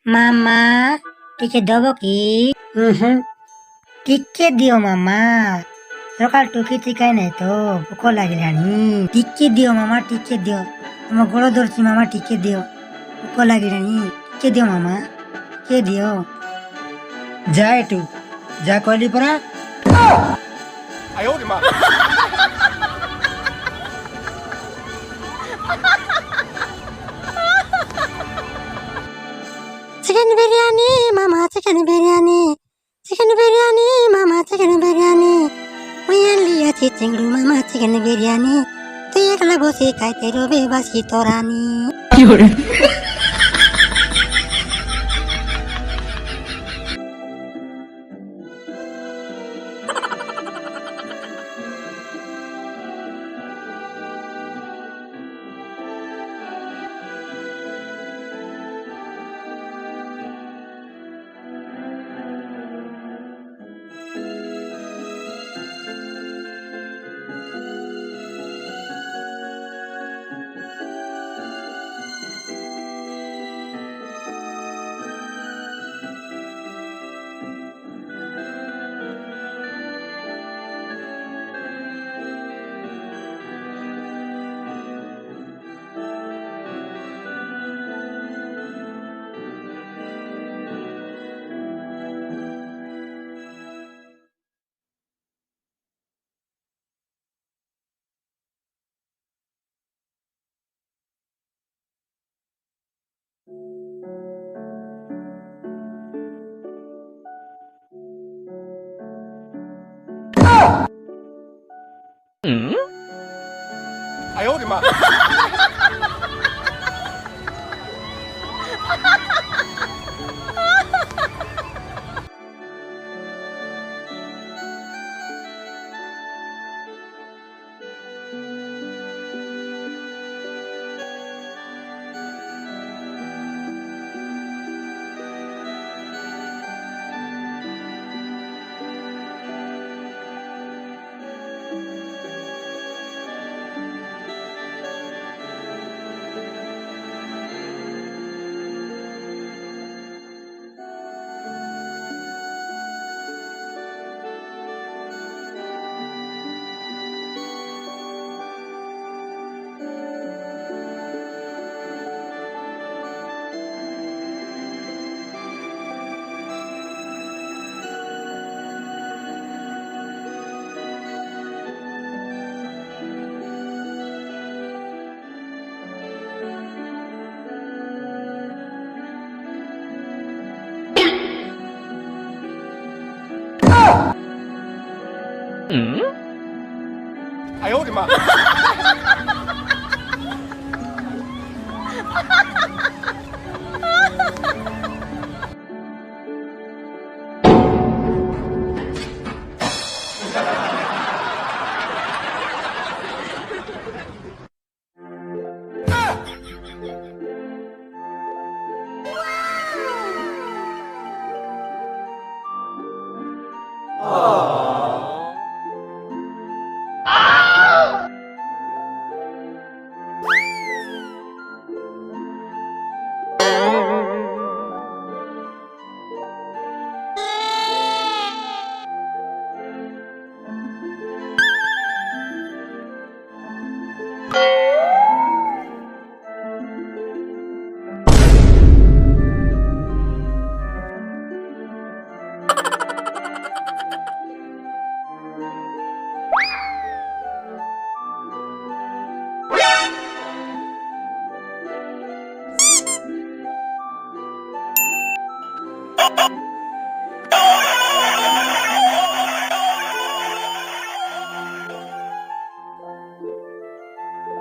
ମାମା ଟିକେ ଦବ କି? ଟିକେ ଦିଅ ମାମା, ସକାଳଠୁ କିଛି ଖାଇ ନାହିଁ ତ, ଭୋକ ଲାଗିଲାଣି। ଟିକେ ଦିଅ ମାମା, ଟିକେ ଦିଅ, ତମ ଗୋଡ଼ ଧରୁଛି ମାମା, ଟିକେ ଦିଅ, ଭୋକ ଲାଗିଲାଣି, ଟିକେ ଦିଅ ମାମା, ଟିକେ ଦିଅ। ଯା ଏଠୁ, ଯା କହିଲି ପରା। চিকেন বিরিয়ানি মামা, চিকেন বিরিয়ানি, চিকেন বিরিয়ানি মামা, চিকেন বিরিয়ানি, মুই আনলি আছি চিংড়ু মামা, চিকেন বিরিয়ানি, তুই একলা বসে খাইতে রবে বাসি তোরানি।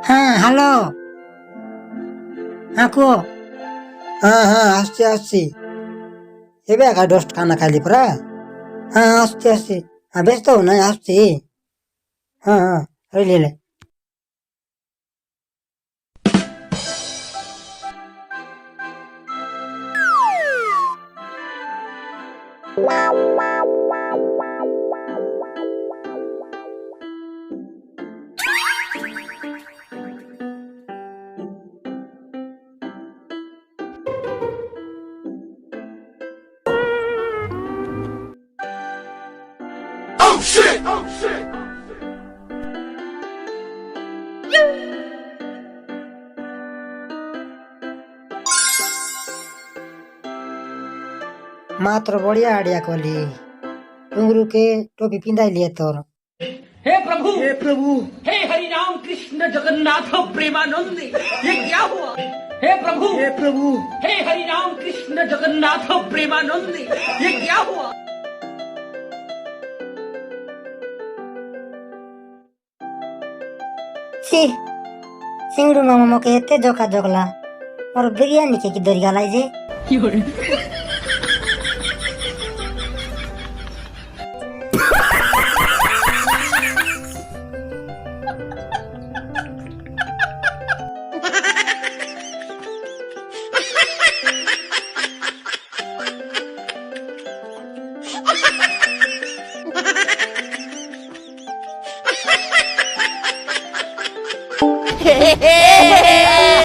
হ্যাঁ হ্যালো, হ্যাঁ কুহ। আসছি এবে একা দশ খানা খাইলি পরা আসছি ব্যস্ত হো নাই আসছি রইলে मात्र बढ़िया आइडिया कहली टुंगरू के टोपी पिंधाई लिए तोर हे प्रभु हे हरि राम कृष्ण जगन्नाथ प्रेमानंद ये क्या हुआ हे प्रभु हे हरि राम कृष्ण जगन्नाथ प्रेमानंद ये क्या हुआ ছি সিংড়ু মামা মোকে এতে জোকা জগলা মোর বিরিয়ানি কে কি দরি গালাই যে Hehehe